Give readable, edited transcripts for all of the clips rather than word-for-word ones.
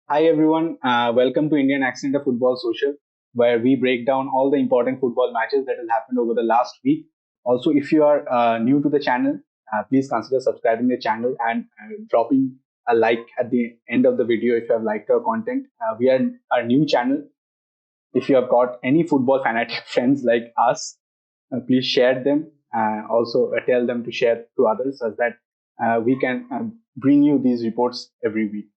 Hi everyone, welcome to Indian Accent of Football Social, where we break down all the important football matches that has happened over the last week. Also, if you are new to the channel, please consider subscribing the channel and dropping a like at the end of the video if you have liked our content. We are a new channel. If you have got any football fanatic friends like us, please share them. Also, tell them to share to others so that we can bring you these reports every week.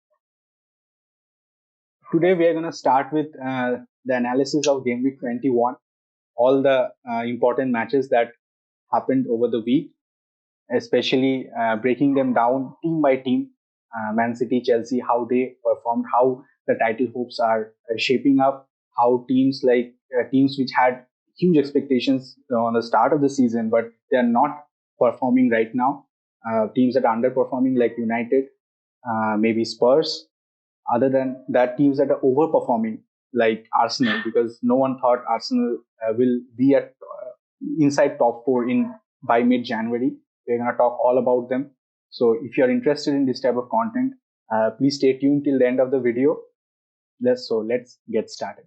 Today we are going to start with the analysis of Gameweek 21, all the important matches that happened over the week, especially breaking them down team by team. Man City, Chelsea, how they performed, how the title hopes are shaping up, how teams which had huge expectations on the start of the season, but they are not performing right now. Teams that are underperforming, like United, maybe Spurs, other than that, teams that are overperforming like Arsenal, because no one thought Arsenal will be at inside top four in by mid-January. We're gonna talk all about them. So if you're interested in this type of content, please stay tuned till the end of the video. Let's get started.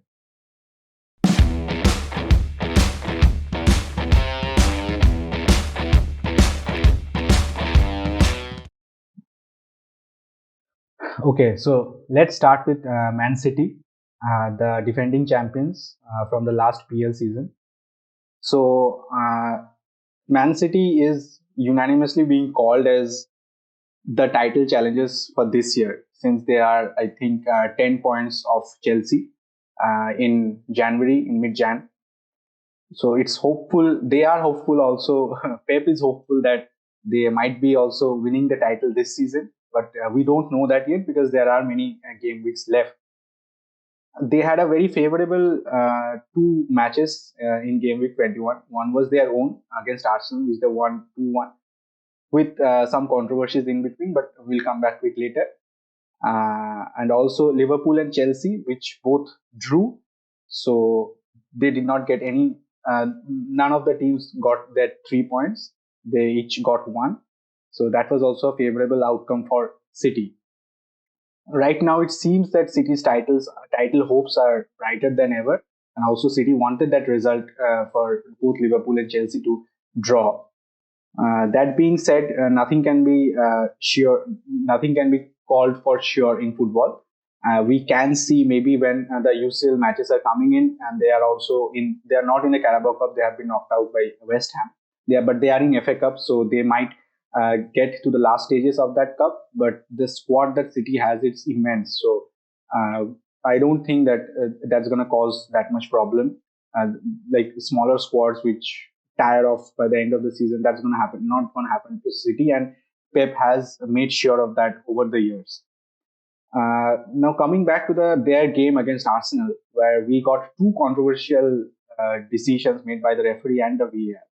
Okay, so let's start with Man City, the defending champions from the last PL season. So Man City is unanimously being called as the title challenges for this year, since they are, I think, 10 points of Chelsea in January, in mid-Jan. So it's hopeful. They are hopeful also. Pep is hopeful that they might be also winning the title this season, but we don't know that yet because there are many game weeks left. They had a very favorable two matches in game week 21. One was their own against Arsenal, which they won 2-1 with some controversies in between, but we'll come back to it later. And also Liverpool and Chelsea, which both drew. So they did not get any, none of the teams got their 3 points. They each got one. So that was also a favorable outcome for City. Right now, it seems that City's title hopes are brighter than ever. And also, City wanted that result for both Liverpool and Chelsea to draw. That being said, nothing can be sure. Nothing can be called for sure in football. We can see maybe when the UCL matches are coming in, and they are also in. They are not in the Carabao Cup. They have been knocked out by West Ham. But they are in FA Cup, so they might get to the last stages of that cup. But the squad that City has, it's immense. So uh, I don't think that that's going to cause that much problem. Uh, like smaller squads which tire off by the end of the season. That's going to happen. Not going to happen to City, and Pep has made sure of that over the years. Now coming back to their game against Arsenal, where we got two controversial decisions made by the referee and the VAR.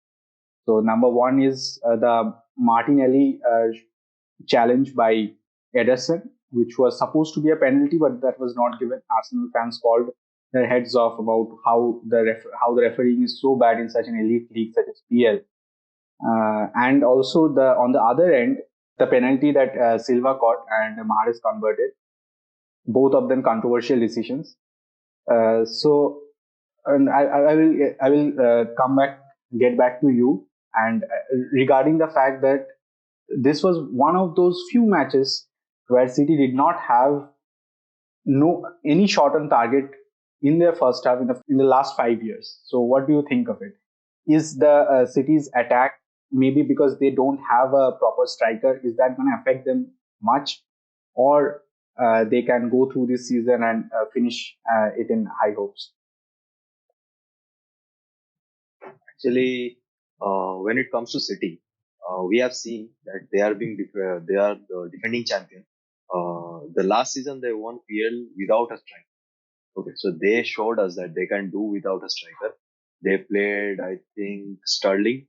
So number one is the Martinelli challenge by Ederson, which was supposed to be a penalty, but that was not given. Arsenal fans called their heads off about how the refereeing is so bad in such an elite league such as PL. And also the on the other end, the penalty that Silva caught and Mahrez converted, both of them controversial decisions. So, and I will get back to you and regarding the fact that this was one of those few matches where City did not have no any shot on target in their first half in the last 5 years. So, what do you think of it? Is the City's attack, maybe because they don't have a proper striker, is that going to affect them much, or they can go through this season and finish it in high hopes? Actually, when it comes to City, we have seen that they are the defending champion. The last season they won PL without a striker. Okay, so they showed us that they can do without a striker. They played, I think, Sterling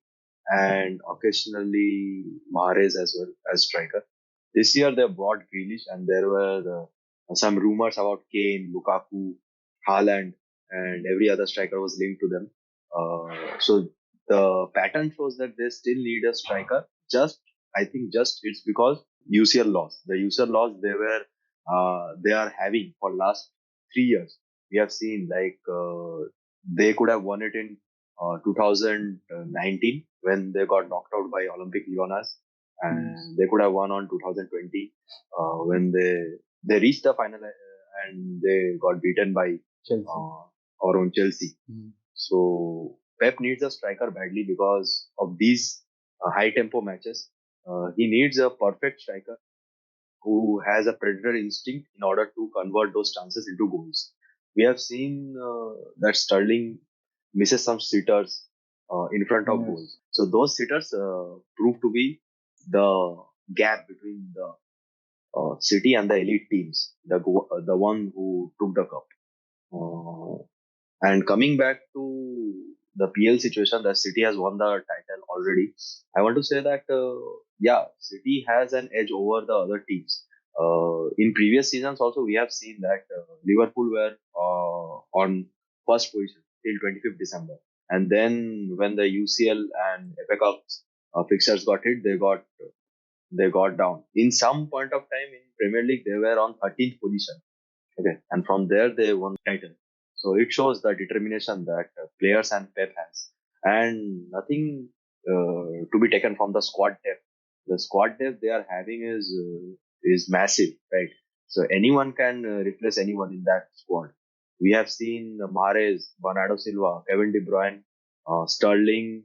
and occasionally Mahrez as well as striker. This year they brought Grealish, and there were some rumors about Kane, Lukaku, Haaland, and every other striker was linked to them. So the pattern shows that they still need a striker. I think just it's because UCL lost. The UCL lost, they were they are having for last 3 years. We have seen like they could have won it in 2019 when they got knocked out by Olympic Lyonnais, and they could have won on 2020 when they reached the final and they got beaten by Chelsea. our own Chelsea. Mm. So Pep needs a striker badly because of these high tempo matches. He needs a perfect striker who has a predator instinct in order to convert those chances into goals. We have seen that Sterling misses some sitters in front of goals. So those sitters prove to be the gap between the City and the elite teams, the one who took the cup. Uh, and coming back to the PL situation, that City has won the title already. I want to say that, yeah, City has an edge over the other teams. In previous seasons, also, we have seen that Liverpool were on first position till 25th December. And then when the UCL and FA Cups fixtures got hit, they got down. In some point of time in Premier League, they were on 13th position. Okay, and from there they won the title. So it shows the determination that players and Pep has, and nothing to be taken from the squad depth. The squad depth they are having is massive, right? So anyone can replace anyone in that squad. We have seen Mahrez, Bernardo Silva, Kevin De Bruyne, Sterling,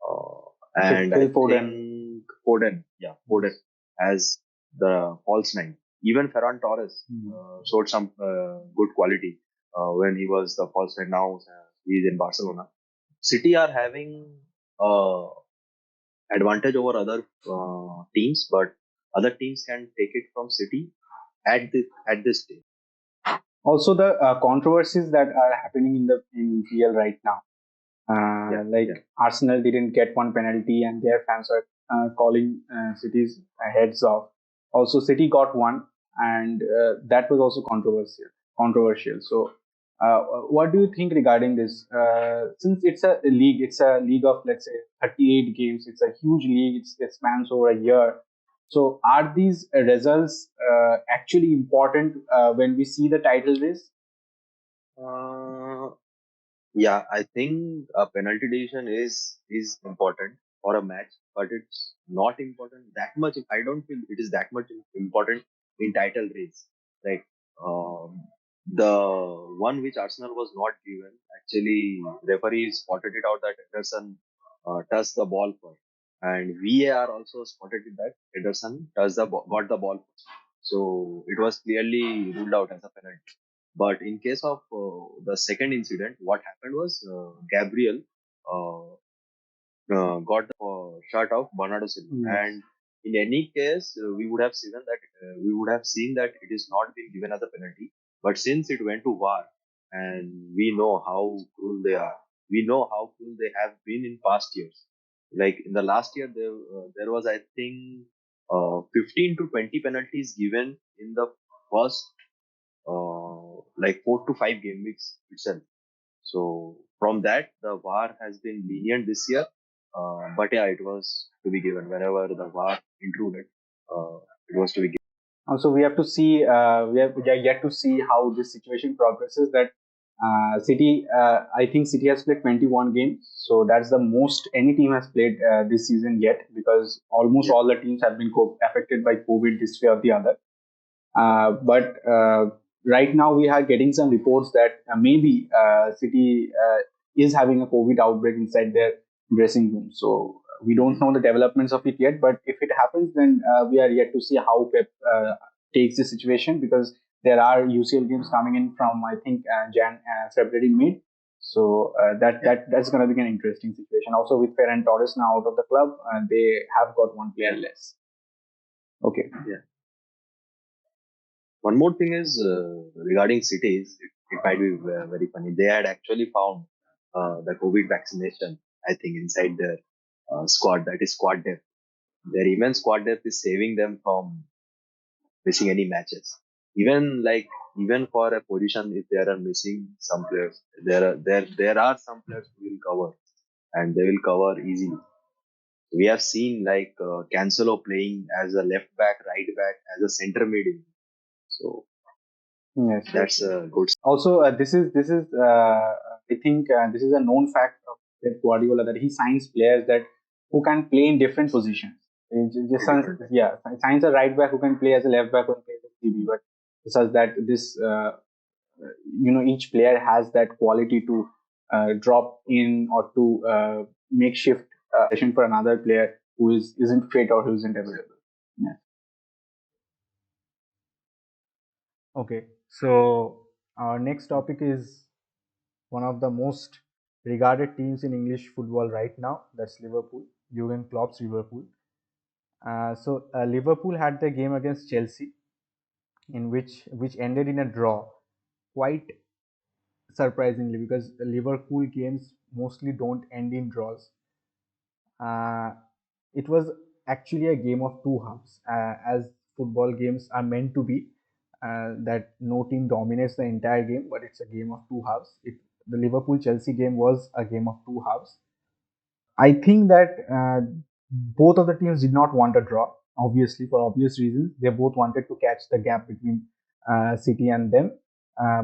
uh, and I Foden. think Foden as the false nine. Even Ferran Torres showed some good quality when he was the false nine. Now he's in Barcelona. City are having advantage over other teams, but other teams can take it from City at this stage. Also, the controversies that are happening in PL right now. Arsenal didn't get one penalty, and their fans are calling City's heads off. Also, City got one, and that was also controversial. So, what do you think regarding this? Since it's a league of, let's say, 38 games. It's a huge league. It spans over a year. So, are these results actually important when we see the title race? Uh, Yeah, I think a penalty decision is important for a match, but it's not important that much. I don't feel it is that much important in title race. Like um, the one which Arsenal was not given, actually referee spotted it out that Ederson touched the ball first, and VAR also spotted it that Ederson got the ball first. So it was clearly ruled out as a penalty. But in case of the second incident, what happened was Gabriel uh, got the shot of Bernardo Silva, and in any case, we would have seen that it is not being given as a penalty. But since it went to VAR, and we know how cruel they are, we know how cruel they have been in past years. Like in the last year, there was I think 15 to 20 penalties given in the first like 4 to 5 game weeks itself. So from that, the VAR has been lenient this year. But yeah, it was to be given whenever the VAR intruded. It was to be given. Also, we have to see. We are yet to see how this situation progresses. That City, I think City has played 21 games, so that's the most any team has played this season yet. Because almost all the teams have been affected by COVID this way or the other. But right now we are getting some reports that maybe City is having a COVID outbreak inside their dressing room. So we don't know the developments of it yet. But if it happens, then we are yet to see how Pep takes the situation, because there are UCL games coming in from, I think, February mid. So that's going to be an interesting situation. Also, with Ferran Torres now out of the club, they have got one player less. Okay. Yeah. One more thing is regarding cities, it might be very funny. They had actually found the COVID vaccination, I think, inside their squad. That is squad depth. Their immense squad depth is saving them from missing any matches. Even for a position, if there are missing some players, there are some players who will cover, and they will cover easily. We have seen like Cancelo playing as a left back, right back, as a center mid. So Yes, yes, that's yes. a good. Also, this is I think this is a known fact of Pep Guardiola that he signs players that who can play in different positions. Just Different. yeah, signs a right back who can play as a left back or play as a CB, but such that this each player has that quality to drop in or to make shift session for another player who isn't fit or who isn't available. Yeah. Okay, so our next topic is one of the most regarded teams in English football right now. That's Liverpool, Jurgen Klopp's Liverpool. Liverpool had their game against Chelsea, in which ended in a draw, quite surprisingly because the Liverpool games mostly don't end in draws. Uh, it was actually a game of two halves, as football games are meant to be. That no team dominates the entire game, but it's a game of two halves. The Liverpool Chelsea game was a game of two halves. I think that both of the teams did not want a draw, obviously, for obvious reasons. They both wanted to catch the gap between City and them,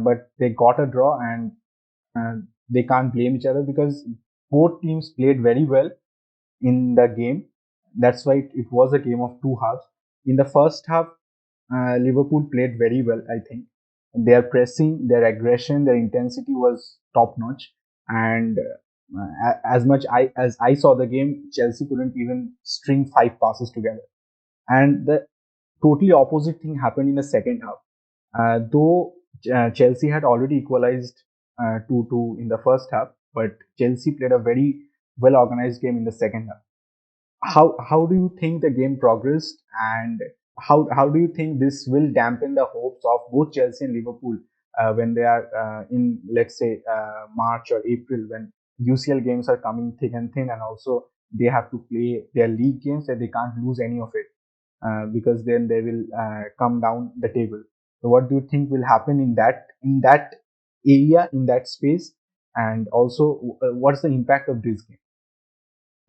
but they got a draw, and they can't blame each other because both teams played very well in the game. That's why it was a game of two halves. In the first half, Liverpool played very well, I think. Their pressing, their aggression, their intensity was top notch. And as I saw the game, Chelsea couldn't even string five passes together. And the totally opposite thing happened in the second half. Though Chelsea had already equalized 2-2 in the first half, but Chelsea played a very well organized game in the second half. How do you think the game progressed, and how do you think this will dampen the hopes of both Chelsea and Liverpool when they are in, let's say, March or April, when UCL games are coming thick and thin, and also they have to play their league games and they can't lose any of it because then they will come down the table. So what do you think will happen in that area, in that space, and also what's the impact of this game?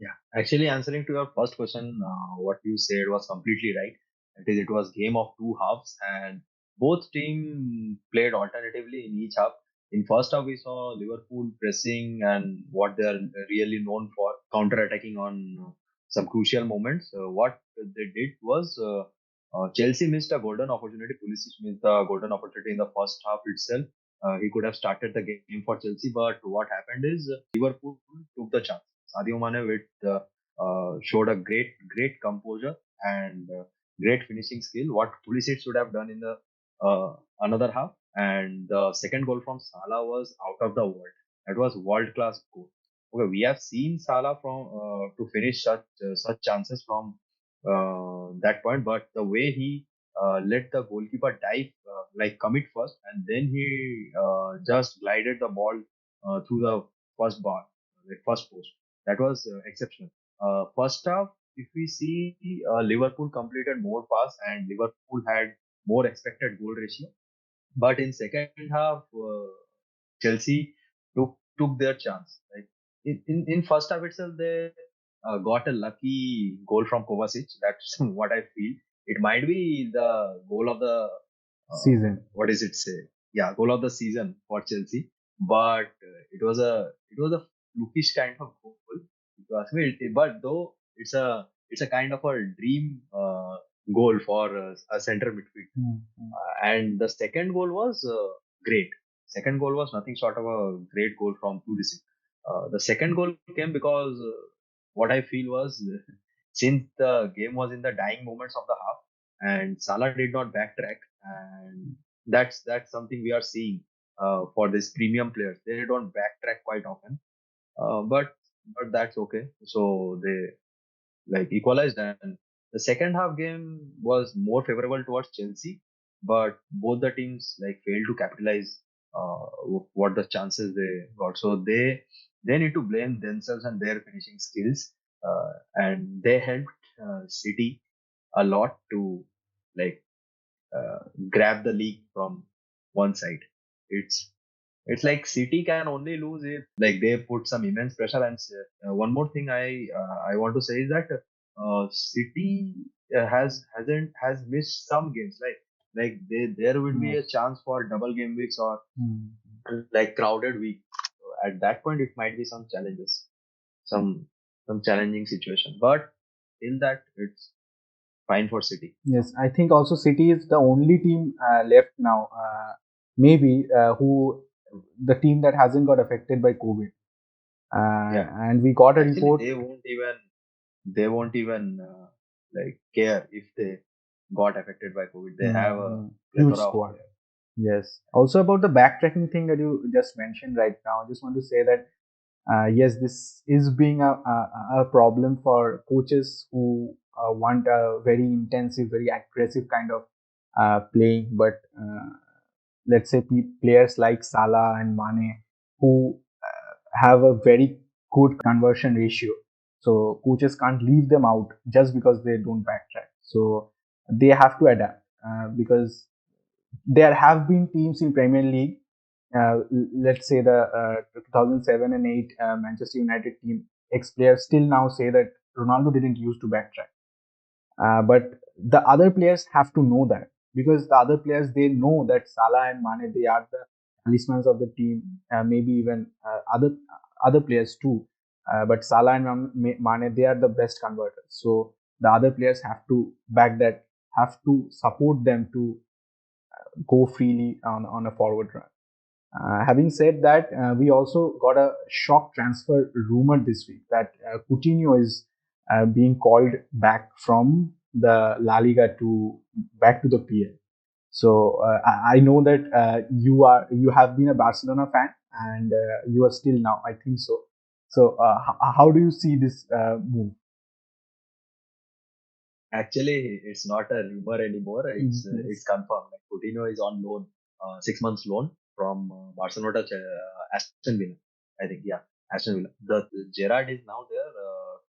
Yeah, actually answering to your first question, what you said was completely right. That is, it was game of two halves, and both team played alternatively in each half. In first half, we saw Liverpool pressing and what they are really known for, counter-attacking on some crucial moments. What they did was Chelsea missed a golden opportunity. Pulisic missed the golden opportunity in the first half itself. He could have started the game for Chelsea, but what happened is Liverpool took the chance. Sadio Mane showed a great composure and great finishing skill. What Pulisic should have done in the another half, and the second goal from Salah was out of the world. That was world class goal. Okay, we have seen Salah from to finish such chances from that point, but the way he let the goalkeeper dive, like commit first, and then he just glided the ball through the first bar, the first post. That was exceptional. First half, if we see, Liverpool completed more pass and Liverpool had more expected goal ratio. But in second half, Chelsea took their chance. Like in first half itself, they got a lucky goal from Kovacic. That's what I feel. It might be the goal of the Season. what is it say? Yeah, goal of the season for Chelsea. But it was a flukish kind of goal. If you ask me. But though it's a kind of a dream goal for a center midfield. Mm-hmm. And the second goal was great. Second goal was nothing short of a great goal from Pulisic. The second goal came because what I feel was since the game was in the dying moments of the half and Salah did not backtrack, and that's something we are seeing for these premium players. They don't backtrack quite often, but that's okay. So they like equalized, and the second half game was more favorable towards Chelsea, but both the teams like failed to capitalize what the chances they got. So they need to blame themselves and their finishing skills, and they helped City a lot to like uh, grab the league from one side. It's it's like City can only lose if like they put some immense pressure. And one more thing I want to say is that City has missed some games. Like Like there would be a chance for double game weeks or like crowded week. So at that point, it might be some challenges, some some challenging situation. But till that, it's fine for City. Yes, I think also City is the only team left now, maybe who the team that hasn't got affected by COVID. Yeah, And we got a actually, report. they won't even like care if they got affected by COVID. They have a Huge plethora of squad. players. Yes. Also about the backtracking thing that you just mentioned right now, I just want to say that yes, this is being a problem for coaches who want a very intensive, very aggressive kind of playing. But let's say players like Salah and Mane who have a very good conversion ratio. So coaches can't leave them out just because they don't backtrack. So they have to adapt because there have been teams in Premier League. Let's say the 2007 and 8 Manchester United team ex-players still now say that Ronaldo didn't used to backtrack. But the other players have to know that because the other players they know that Salah and Mane they are the talismans of the team. Maybe even other players too. But Salah and Mane they are the best converters. So the other players have to back that, have to support them to go freely on a forward run. Having said that, we also got a shock transfer rumor this week that Coutinho is being called back from the La Liga to back to the PL. So I know that you have been a Barcelona fan and you are still now, I think so. So how do you see this move? Actually, it's not a rumor anymore. It's confirmed. Like Coutinho is on loan, 6 months loan from Barcelona to Aston Villa. I think Aston Villa. The Gerrard is now their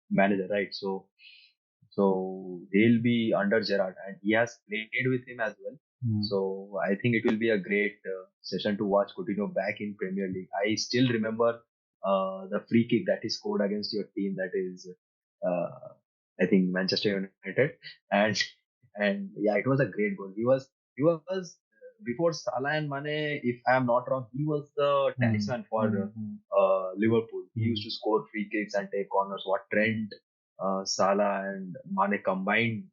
manager, right? So he'll be under Gerrard, and he has played with him as well. So I think it will be a great session to watch Coutinho back in Premier League. I still remember the free kick that he scored against your team. That is, uh, I think Manchester United, and yeah, it was a great goal. He was before Salah and Mane, if I am not wrong, he was the talisman for Liverpool. He used to score free kicks and take corners. What Trent, Salah and Mane combined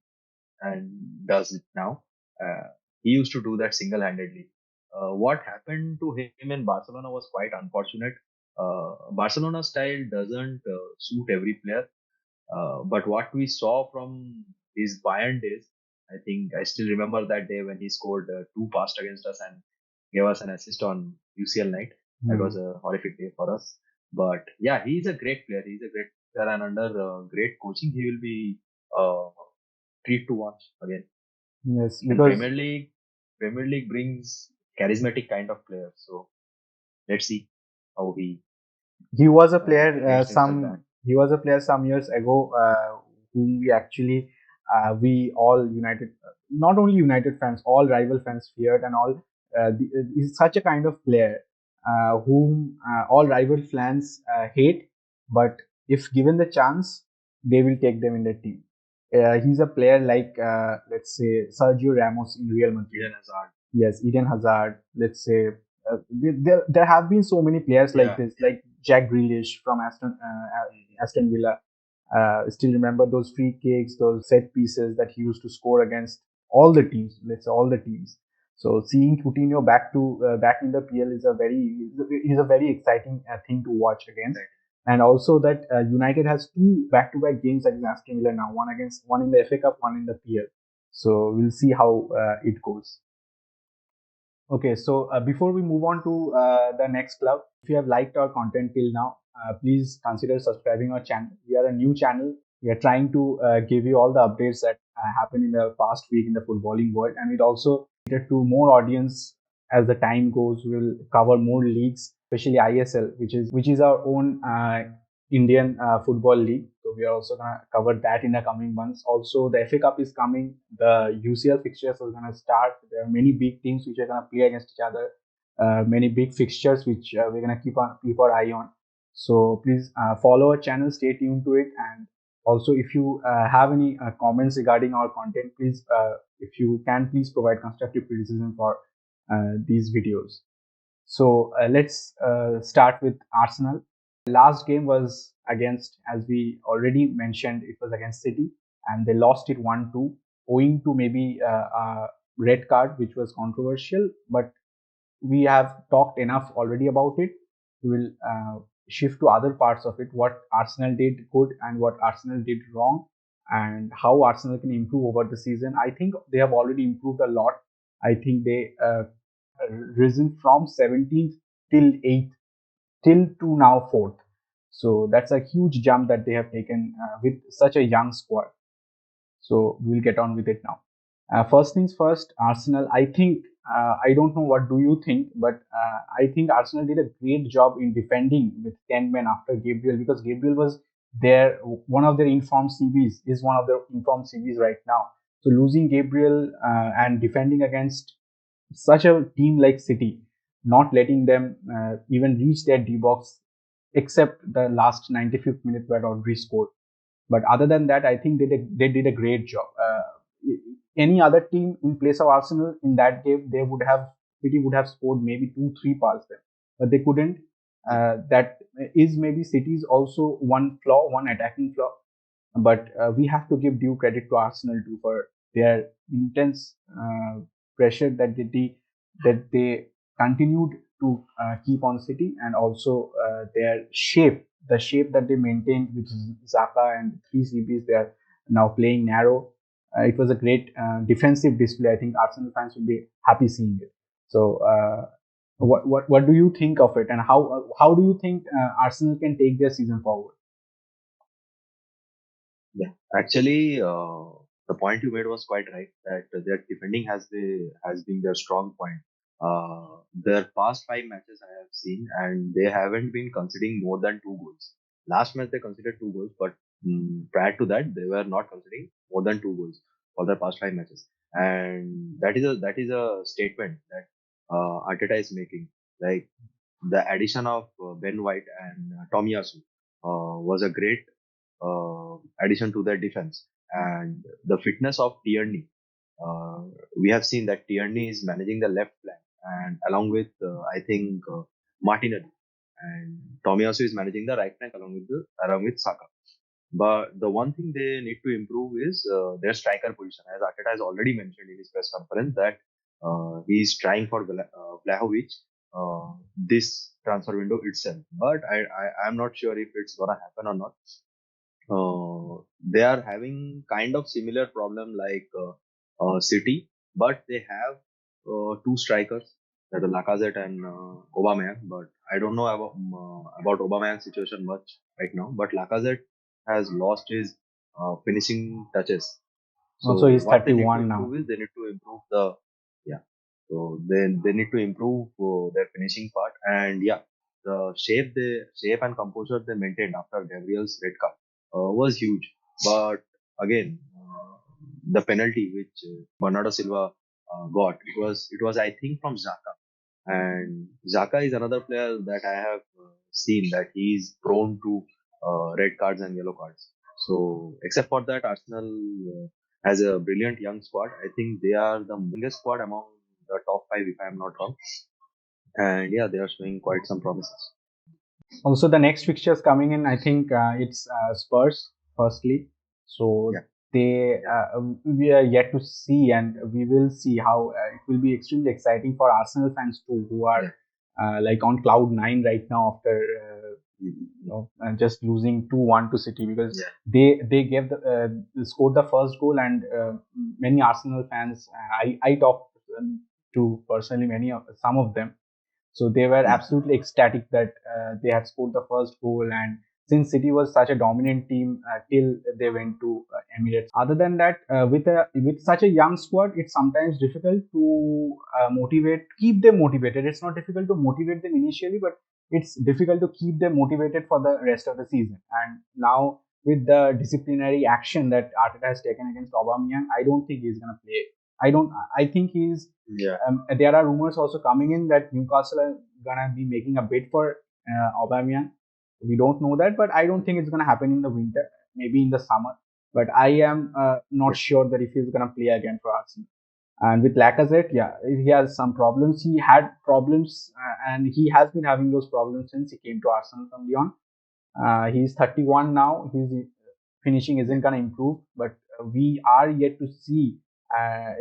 and does it now. Uh, he used to do that single-handedly. What happened to him in Barcelona was quite unfortunate. Barcelona style doesn't suit every player. But what we saw from his Bayern days, I think I still remember that day when he scored two past against us and gave us an assist on UCL night. That was a horrific day for us. But yeah, he's a great player. He's a great player, and under great coaching, he will be a treat to watch again. Yes, And because Premier League brings charismatic kind of players. So let's see how he was a player gets himself back. he was a player some years ago whom we actually we all United, not only United fans, all rival fans feared and all. He's such a kind of player whom all rival fans hate, but if given the chance they will take them in their team. He's a player like let's say Sergio Ramos in Real Madrid. Eden Hazard. Yes, Eden Hazard. Let's say there have been so many players like this, like Jack Grealish from Aston Villa. Still remember those free kicks, those set pieces that he used to score against all the teams. Let's say all the teams. So seeing Coutinho back in the PL is a very exciting thing to watch against. Right. And also that United has two back-to-back games against Aston Villa now, one in the FA Cup, one in the PL. So we'll see how it goes. Okay, so before we move on to the next club, if you have liked our content till now, please consider subscribing our channel. We are a new channel. We are trying to give you all the updates that happen in the past week in the footballing world, and it also cater to more audience as the time goes. We will cover more leagues, especially ISL, which is our own Indian football league. So we are also gonna cover that in the coming months. Also, the FA Cup is coming. The UCL fixtures are gonna start. There are many big teams which are gonna play against each other. Many big fixtures which we're gonna keep our eye on. So please follow our channel, stay tuned to it, and Also, if you have any comments regarding our content, please, if you can, please provide constructive criticism for these videos. So let's start with Arsenal. Last game was against, as we already mentioned, it was against City, and they lost it 1-2, owing to maybe a red card, which was controversial. But we have talked enough already about it. We will shift to other parts of it, what Arsenal did good and what Arsenal did wrong, and how Arsenal can improve over the season. I think they have already improved a lot. I think they risen from 17th till 8th till to now 4th. So that's a huge jump that they have taken with such a young squad. So we'll get on with it now. First things first, Arsenal. I think I don't know what do you think, but I think Arsenal did a great job in defending with 10 men after Gabriel, because Gabriel was their one of their informed CBs, is one of their informed CBs right now. So losing Gabriel and defending against such a team like City, not letting them even reach their D box, except the last 95th minute where Rodri scored. But other than that, I think they did a great job. Any other team in place of Arsenal in that game, they would have City would have scored maybe 2-3 past them, but they couldn't. That is maybe City's also one flaw, one attacking flaw. But we have to give due credit to Arsenal too for their intense pressure that they continued to keep on City, and also their the shape that they maintained, which is Xhaka and three CBs. They are now playing narrow. It was a great defensive display. I think Arsenal fans will be happy seeing it. So, what do you think of it, and how do you think Arsenal can take their season forward? Yeah, actually, the point you made was quite right that their defending has been their strong point. Their past five matches I have seen, and they haven't been conceding more than two goals. Last match they conceded two goals, but prior to that they were not conceding more than two goals for their past five matches, and that is a statement that Arteta is making. Like the addition of Ben White and Tomiyasu was a great addition to their defense. And the fitness of Tierney, we have seen that Tierney is managing the left flank, and along with I think Martinelli, and Tomiyasu is managing the right flank along with Saka. But the one thing they need to improve is their striker position. As Arteta has already mentioned in his press conference that he is trying for Vlahovic this transfer window itself. But I am not sure if it's gonna happen or not. They are having kind of similar problem like City, but they have two strikers, that are Lacazette and Aubameyang. But I don't know about Aubameyang's situation much right now. But Lacazette has lost his finishing touches. So Also, he's what they need to 31 now. improve is they need to improve the yeah. So they need to improve their finishing part, and yeah, the shape and composure they maintained after Gabriel's red card was huge. But again, the penalty which Bernardo Silva got, it was I think from Xhaka, and Xhaka is another player that I have seen that he is prone to red cards and yellow cards. So except for that, Arsenal has a brilliant young squad. I think they are the youngest squad among the top five, if I am not wrong. And yeah, they are showing quite some promises. Also, the next fixtures coming in, I think it's Spurs firstly. So Yeah, they we are yet to see, and we will see how it will be extremely exciting for Arsenal fans too, who are yeah, like on cloud nine right now after just losing 2-1 to City, because yeah, they gave scored the first goal, and many Arsenal fans I talked to personally, some of them, so they were yeah, absolutely ecstatic that they had scored the first goal. And since City was such a dominant team till they went to Emirates. Other than that, with such a young squad, it's sometimes difficult to keep them motivated. It's not difficult to motivate them initially, but it's difficult to keep them motivated for the rest of the season. And now with the disciplinary action that Arteta has taken against Aubameyang, I don't think he's going to play. I don't. I think he's yeah, there are rumors also coming in that Newcastle are gonna be making a bid for Aubameyang. We don't know that, but I don't think it's gonna happen in the winter. maybe in the summer. But I am not sure that if he's going to play again for Arsenal. And with Lacazette, yeah, he has some problems. He had problems, and he has been having those problems since he came to Arsenal from Lyon. He's 31 now. His finishing isn't going to improve, but we are yet to see.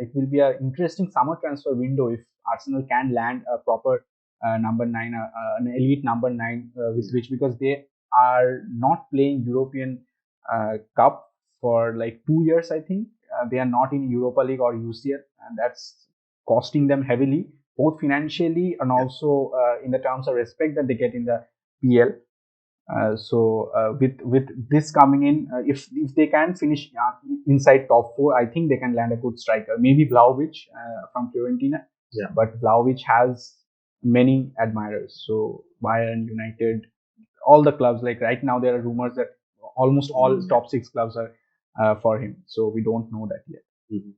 It will be an interesting summer transfer window if Arsenal can land a proper number nine, an elite number nine, with which, because they are not playing European Cup for like 2 years, I think. They are not in Europa League or UCL, and that's costing them heavily, both financially and also in the terms of respect that they get in the PL. With this coming in, if they can finish inside top four, I think they can land a good striker. Maybe Vlahovic from Fiorentina, Yeah. but Vlahovic has many admirers. So Bayern, United, all the clubs. Like right now, there are rumors that almost all top six clubs are for him. So we don't know that yet. Mm-hmm.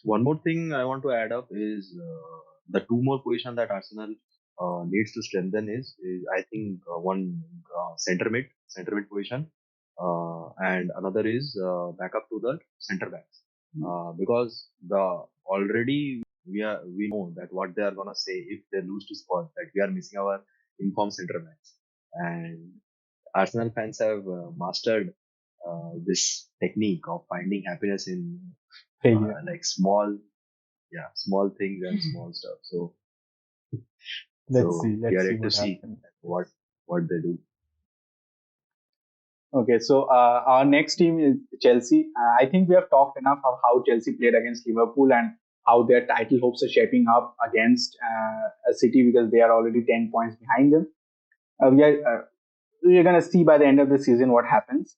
One more thing I want to add up is the two more position that Arsenal needs to strengthen is I think one center mid position, and another is backup to the center backs, because the already we know that what they are gonna say if they lose to Spurs, that we are missing our informed center backs, and Arsenal fans have mastered this technique of finding happiness in like small things and small stuff. So Let's see. we are Let's see yet to what see happens. what they do. Okay, so our next team is Chelsea. I think we have talked enough of how Chelsea played against Liverpool and how their title hopes are shaping up against a City, because they are already 10 points behind them. We are going to see by the end of the season what happens.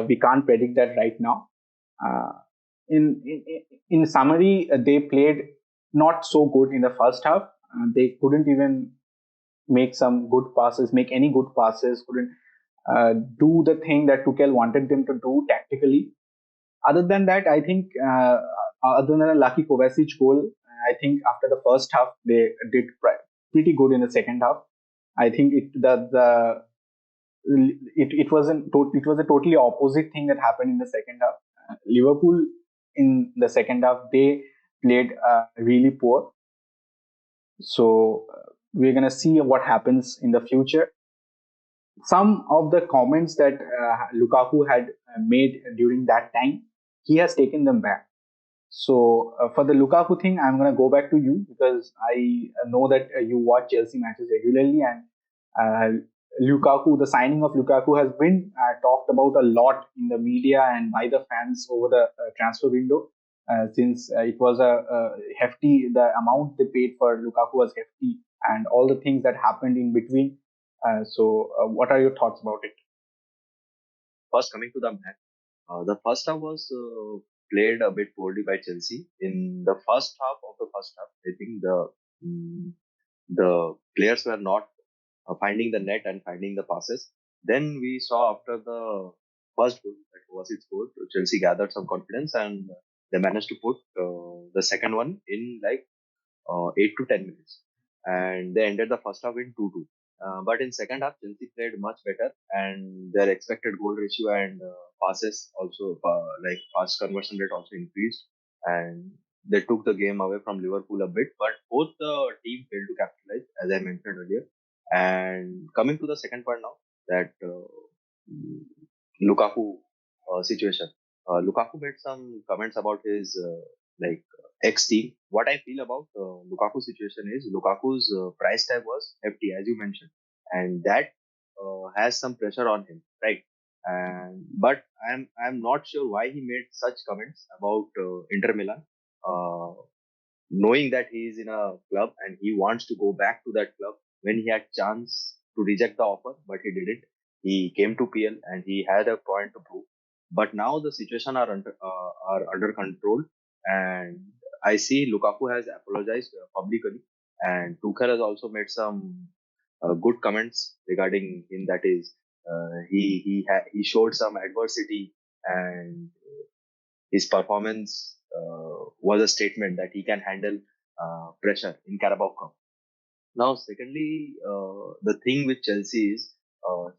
We can't predict that right now. Uh, in summary, they played not so good in the first half. They couldn't even make any good passes, couldn't do the thing that Tuchel wanted them to do tactically. Other than that, I think, other than a lucky Kovacic goal, I think after the first half they did pretty good in the second half. I think it was a totally opposite thing that happened in the second half. Liverpool in the second half, they played really poor. So we're gonna see what happens in the future. Some of the comments that Lukaku had made during that time, he has taken them back. So for the Lukaku thing, I'm going to go back to you, because I know that you watch Chelsea matches regularly, and the signing of Lukaku has been talked about a lot in the media and by the fans over the transfer window. Since it was the amount they paid for Lukaku was hefty, and all the things that happened in between. What are your thoughts about it? First, coming to the match, the first half was played a bit poorly by Chelsea. In the first half of the first half, I think the players were not finding the net and finding the passes. Then we saw after the first goal, that was its goal, Chelsea gathered some confidence and they managed to put the second one in like 8 to 10 minutes. And they ended the first half in 2-2. But in second half, Chelsea played much better and their expected goal ratio and passes also, like pass conversion rate also increased. And they took the game away from Liverpool a bit, but both the team failed to capitalize, as I mentioned earlier. And coming to the second point now, that Lukaku situation. Lukaku made some comments about his ex team. What I feel about Lukaku situation is Lukaku's price tag was hefty, as you mentioned, and that has some pressure on him, right? And but I'm not sure why he made such comments about Inter Milan, uh, knowing that he is in a club and he wants to go back to that club when he had chance to reject the offer, but he didn't. He came to PL and he had a point to prove. But now the situation are under control, and I see Lukaku has apologized publicly, and Tuchel has also made some good comments regarding him. That is, he showed some adversity, and his performance was a statement that he can handle pressure in Carabao Cup. Now, secondly, the thing with Chelsea is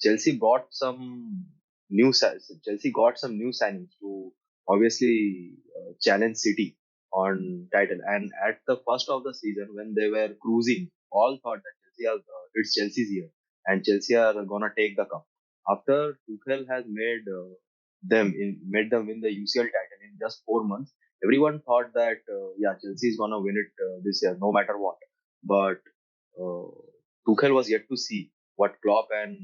Chelsea brought some. Chelsea got some new signings to obviously challenge City on title. And at the first of the season, when they were cruising, all thought that it's Chelsea's year and Chelsea are gonna take the cup. After Tuchel has made them win the UCL title in just 4 months, everyone thought that Chelsea is gonna win it this year, no matter what. But uh, Tuchel was yet to see what Klopp and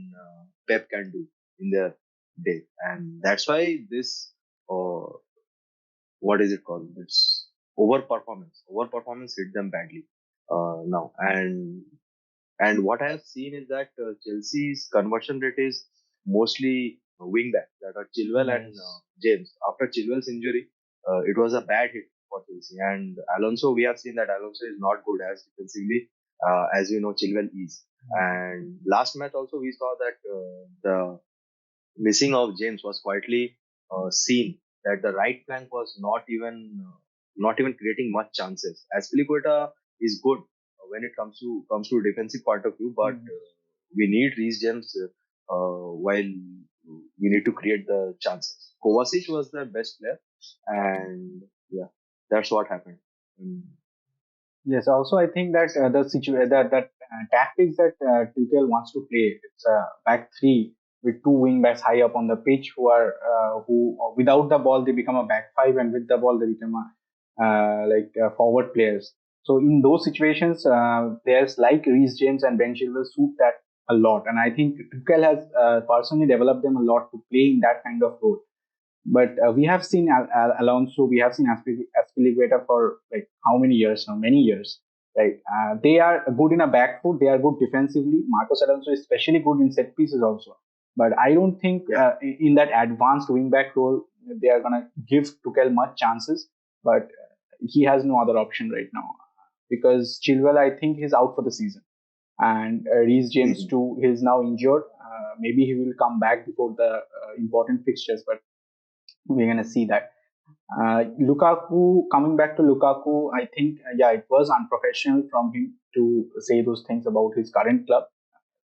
Pep can do in their day, and that's why this uh, what is it called? It's overperformance. Overperformance hit them badly now, and what I have seen is that Chelsea's conversion rate is mostly wing back, that are Chilwell and Yes. James. After Chilwell's injury, it was a bad hit for Chelsea. And Alonso, we have seen that Alonso is not good as defensively as you know Chilwell is. And last match also we saw that the missing of James was quietly seen, that the right flank was not even creating much chances. Aspilicueta is good when it comes to defensive point of view, but Mm. we need Reece James while we need to create the chances. Kovacic was the best player, and yeah, that's what happened. Mm, Yes, also I think that that tactics that Tuchel wants to play, it's a back three with two wing backs high up on the pitch who without the ball they become a back five, and with the ball they become forward players. So in those situations, players like Reece James and Ben Chilwell suit that a lot, and I think Tuchel has personally developed them a lot to play in that kind of role. But we have seen Alonso, we have seen Aspilicueta for like how many years now? Many years, right? They are good in a back foot. They are good defensively. Marcos Alonso is especially good in set pieces also. But I don't think yeah. in that advanced wing back role they are gonna give Tuchel much chances. But he has no other option right now because Chilwell, I think, is out for the season, and Reece James Mhm. too. He is now injured. Maybe he will come back before the important fixtures, but we're gonna see that. Lukaku, coming back to Lukaku, I think it was unprofessional from him to say those things about his current club,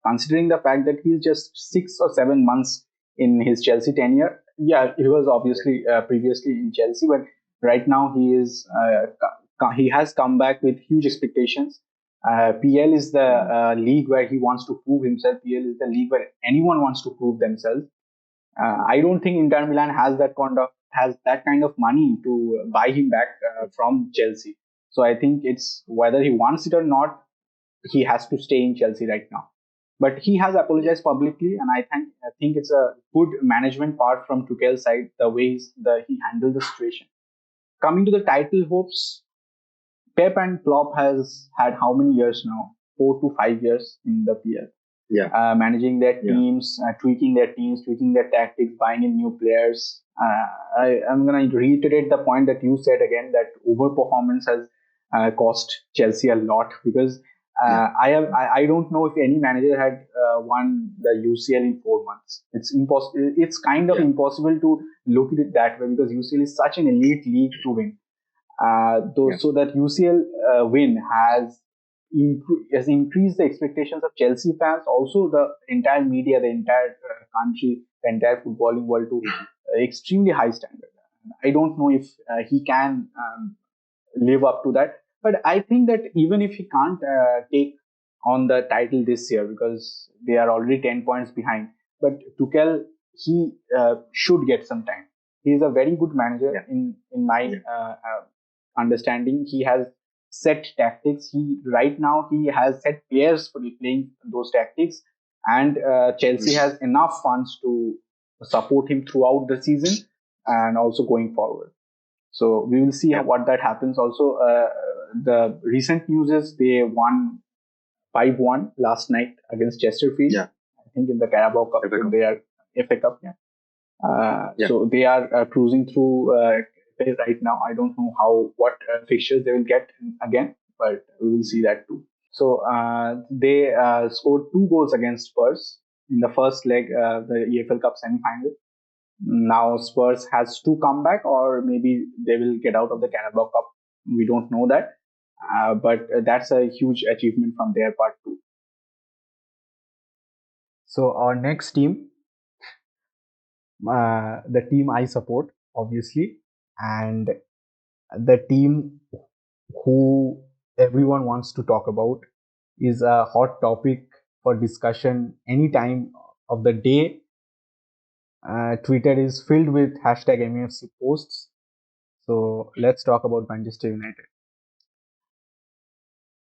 considering the fact that he's just 6 or 7 months in his Chelsea tenure. Yeah, he was Yeah. obviously previously in Chelsea, but right now he has come back with huge expectations. PL is the Mhm. league where he wants to prove himself. PL is the league where anyone wants to prove themselves. I don't think Inter Milan has that kind of money to buy him back from Chelsea. So I think it's whether he wants it or not, he has to stay in Chelsea right now. But he has Yeah. apologized publicly, and I think it's a good management part from Tuchel's side, the way he handled the situation. Coming to the title hopes, Pep and Klopp has had how many years now? 4 to 5 years in the PL, Yeah. managing their Yeah. teams, tweaking their tactics, buying in new players. I'm going to reiterate the point that you said again, that overperformance has cost Chelsea a lot, because Yeah. I don't know if any manager had won the UCL in 4 months. It's impossible. It's kind of Yeah. impossible to look at it that way, because UCL is such an elite league to win. Yeah. So that UCL win has increased the expectations of Chelsea fans, also the entire media, the entire country, the entire footballing world to Mhm. extremely high standard. I don't know if he can live up to that, but I think that even if he can't take on the title this year, because they are already 10 points behind, but Tuchel, he should get some time. He is a very good manager Yeah. in my Yeah. understanding. He has set tactics. He has set players for playing those tactics, and Chelsea Mhm. has enough funds to support him throughout the season and also going forward. So we will see Yeah. what that happens. Also, the recent news is they won 5-1 last night against Chesterfield. Yeah. I think in the Carabao Cup. FA So Cup. they are FA Cup. Yeah. Yeah. So they are cruising through right now. I don't know what fixtures they will get again, but we will see that too. So they scored 2 goals against Spurs in the first leg, the EFL Cup semi-final. Now Spurs has to come back, or maybe they will get out of the Carabao Cup. We don't know that, but that's a huge achievement from their part too. So our next team the team I support, obviously, and the team who everyone wants to talk about is a hot topic for discussion any time of the day. Twitter is filled with hashtag MFC posts. So let's talk about Manchester United.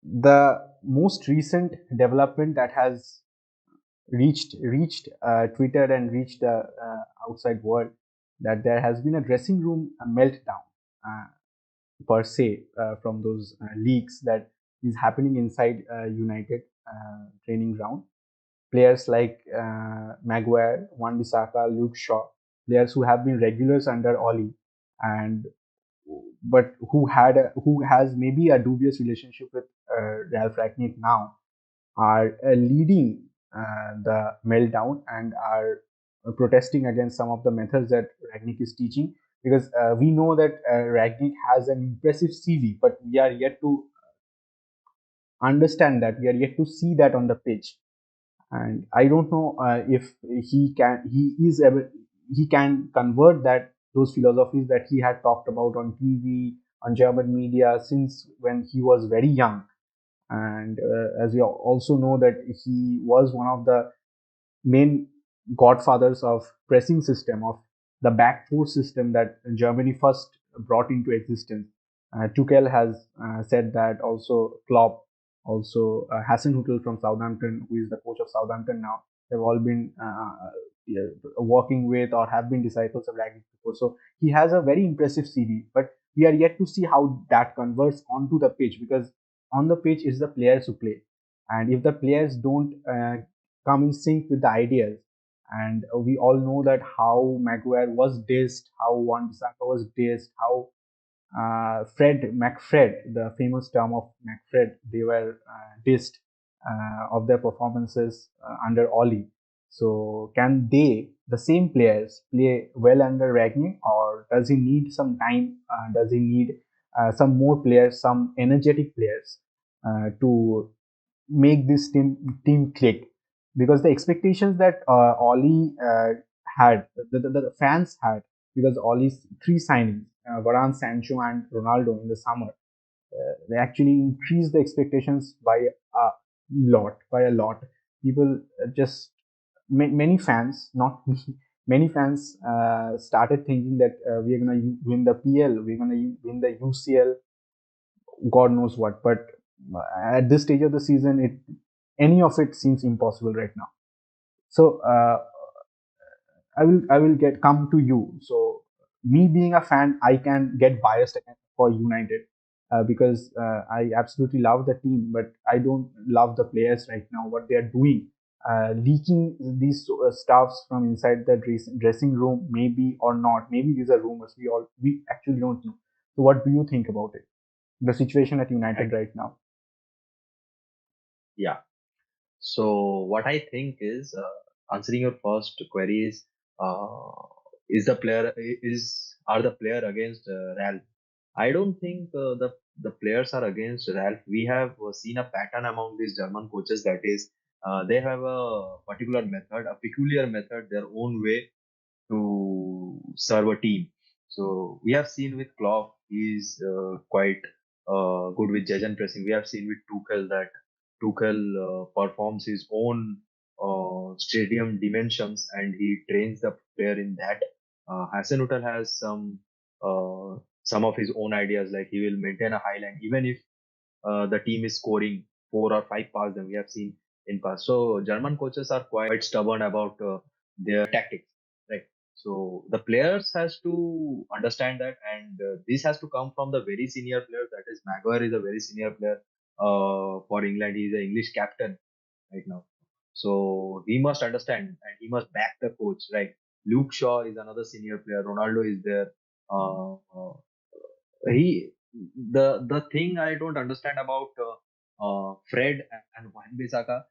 The most recent development that has reached Twitter and reached the outside world, that there has been a dressing room meltdown uh, per se from those leaks that is happening inside United training ground. Players like Maguire, Wan-Bissaka, Luke Shaw, players who have been regulars under Oli, and but who has maybe a dubious relationship with Ralph Rangnick now, are leading the meltdown and are protesting against some of the methods that Ragnick is teaching, because we know that Ragnick has an impressive CV, but we are yet to understand that, we are yet to see that on the pitch. And I don't know if he is able, he can convert that, those philosophies that he had talked about on TV, on German media since when he was very young. And as we also know that he was one of the main godfathers of pressing system, of the back four system that Germany first brought into existence. Tuchel has said that, also Klopp, also Hasenhüttl from Southampton, who is the coach of Southampton now. They've all been yeah, working with or have been disciples of Ragnick before. So he has a very impressive CV, but we are yet to see how that converts onto the pitch, because on the pitch is the players who play, and if the players don't come in sync with the ideas. And we all know that how Maguire was dissed, how Wan-Bissaka was dissed, how McFred, the famous term of McFred, they were dissed of their performances under Oli. So can they, the same players, play well under Ragnick, or does he need some time? Does he need some more players, some energetic players to make this team click? Because the expectations that Oli had, the fans had, because Oli's three signings, Varane, Sancho, and Ronaldo in the summer, they actually increased the expectations by a lot. People just many fans, not me, many fans started thinking that we are gonna win the PL, we're gonna win the UCL, God knows what. But at this stage of the season, any of it seems impossible right now. So I will get come to you. So me being a fan, I can get biased for United because I absolutely love the team, but I don't love the players right now. What they are doing, leaking these stuffs from inside the dressing room, maybe or not. Maybe these are rumors. We actually don't know. So what do you think about it? The situation at United right now. Yeah. So what I think is answering your first query is the player is are the player against Ralph? I don't think the players are against Ralph. We have seen a pattern among these German coaches, that is they have a particular method, a peculiar method, their own way to serve a team. So we have seen with Klopp, he's quite good with pressing. We have seen with Tuchel that Tuchel performs his own stadium dimensions and he trains the player in that. Hasenhuttl has some of his own ideas, like he will maintain a high line even if the team is scoring four or five past them. We have seen in past. So German coaches are quite stubborn about their tactics, right? So the players has to understand that, and this has to come from the very senior players. That is, Maguire is a very senior player for England. He is an English captain right now. So he must understand and he must back the coach, right? Luke Shaw is another senior player. Ronaldo is there. He the thing I don't understand about Fred and Wan Bissaka.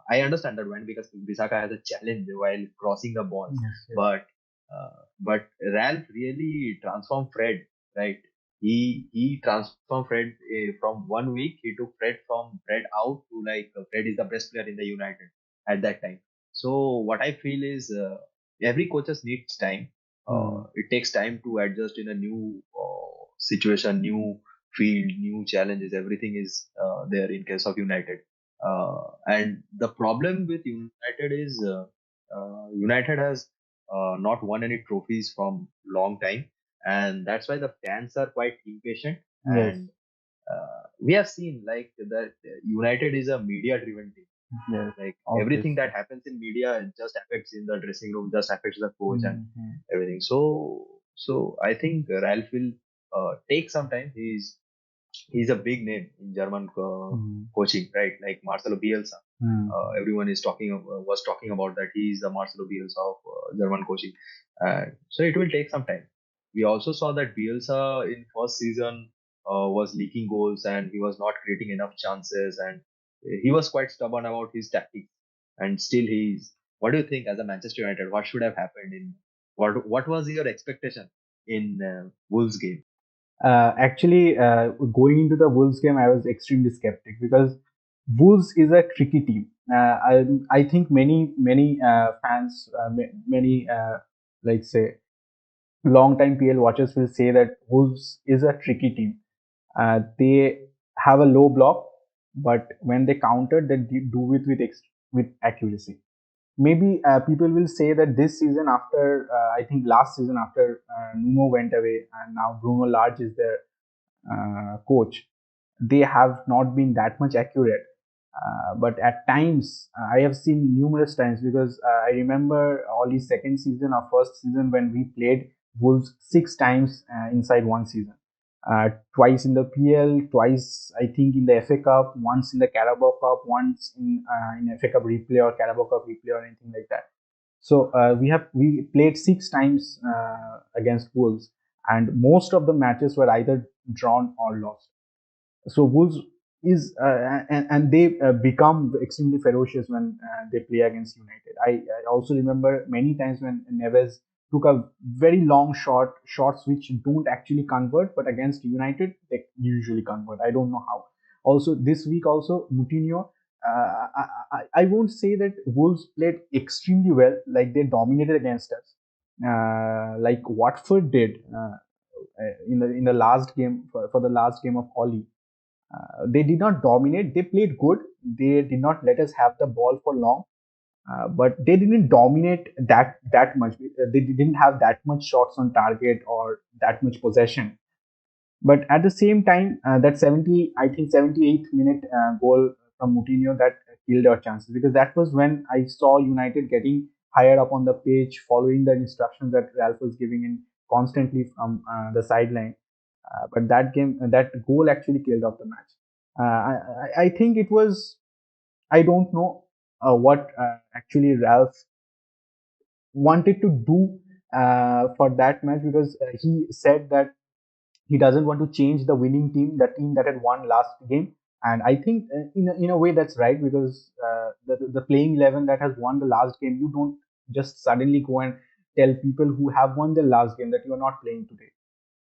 I understand that Wan Bissaka has a challenge while crossing the balls, Yes, yes. but Ralph really transformed Fred, right? He transformed Fred from 1 week. He took Fred out to, like, Fred is the best player in the United at that time. So what I feel is every coaches needs time. It takes time to adjust in a new situation, new field, new challenges. Everything is there in case of United. And the problem with United is United has not won any trophies from long time, and that's why the fans are quite impatient. Yes. And we have seen like that United is a media driven team. Yes. Like everything Obviously. that happens in media just affects in the dressing room, just affects the coach and Mhm. everything. So I think Ralph will take some time. He's a big name in German Mhm. coaching, right? Like Marcelo Bielsa. Mhm. Everyone is was talking about that he is the Marcelo Bielsa of German coaching. So it will take some time. We also saw that Bielsa in first season was leaking goals and he was not creating enough chances, and he was quite stubborn about his tactics. And still he's. What do you think as a Manchester United? What should have happened in what was your expectation in Wolves game? Actually, going into the Wolves game, I was extremely skeptic because Wolves is a tricky team. I think many fans, many like say long time PL watchers will say that Wolves is a tricky team. They have a low block, but when they counter, they do it with with accuracy. Maybe people will say that this season, after I think last season after Nuno went away and now Bruno Lage is their coach, they have not been that much accurate. But at times, I have seen numerous times because I remember Ollie's second season or first season when we played Wolves 6 times inside one season. Twice in the PL, twice I think in the FA Cup, once in the Carabao Cup, once in FA Cup replay or Carabao Cup replay or anything like that. So we played 6 times against Wolves, and most of the matches were either drawn or lost. So Wolves is and they become extremely ferocious when they play against United. I also remember many times when Neves took a very long shots which don't actually convert, but against United they usually convert. I don't know how. Also this week also Moutinho. I won't say that Wolves played extremely well, like they dominated against us, like Watford did in the last game for the last game of Ollie. They did not dominate. They played good. They did not let us have the ball for long, but they didn't dominate that much. They didn't have that much shots on target or that much possession. But at the same time, that 78th minute goal from Moutinho that killed our chances because that was when I saw United getting higher up on the pitch, following the instructions that Ralph was giving in constantly from the sideline. But that goal actually killed off the match. I think it was. I don't know what actually Ralph wanted to do for that match because he said that he doesn't want to change the winning team, the team that had won last game. And I think in a way that's right because the playing 11 that has won the last game, you don't just suddenly go and tell people who have won the last game that you are not playing today,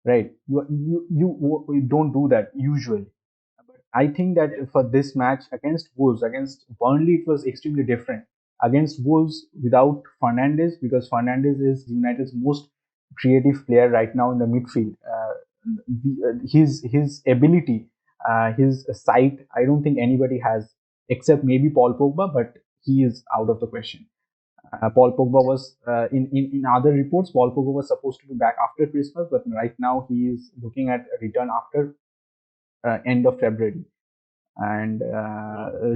right? You don't do that usually. But I think that Yeah. for this match against Wolves, against Burnley, it was extremely different. Against Wolves without Fernandes, because Fernandes is United's most creative player right now in the midfield. His ability, his sight, I don't think anybody has except maybe Paul Pogba, but he is out of the question. Paul Pogba was in other reports. Paul Pogba was supposed to be back after Christmas, but right now he is looking at a return after end of February. And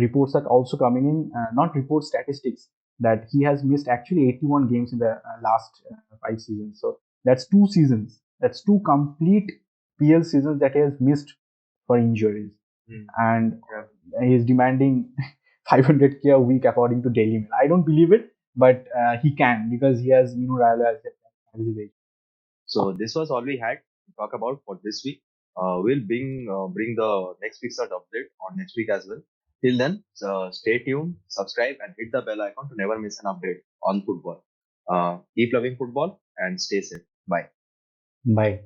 reports are also coming in, not report statistics, that he has missed actually 81 games in the last 5 seasons. So that's 2 seasons. That's two complete PL seasons that he has missed for injuries. Mm. And Yeah. he is demanding 500K a week according to Daily Mail. I don't believe it, but he can because he has Mino Raiola as his agent. So this was all we had to talk about for this week. We'll bring the next week's update on next week as well. Till then, stay tuned, subscribe, and hit the bell icon to never miss an update on football. Keep loving football and stay safe. Bye. Bye.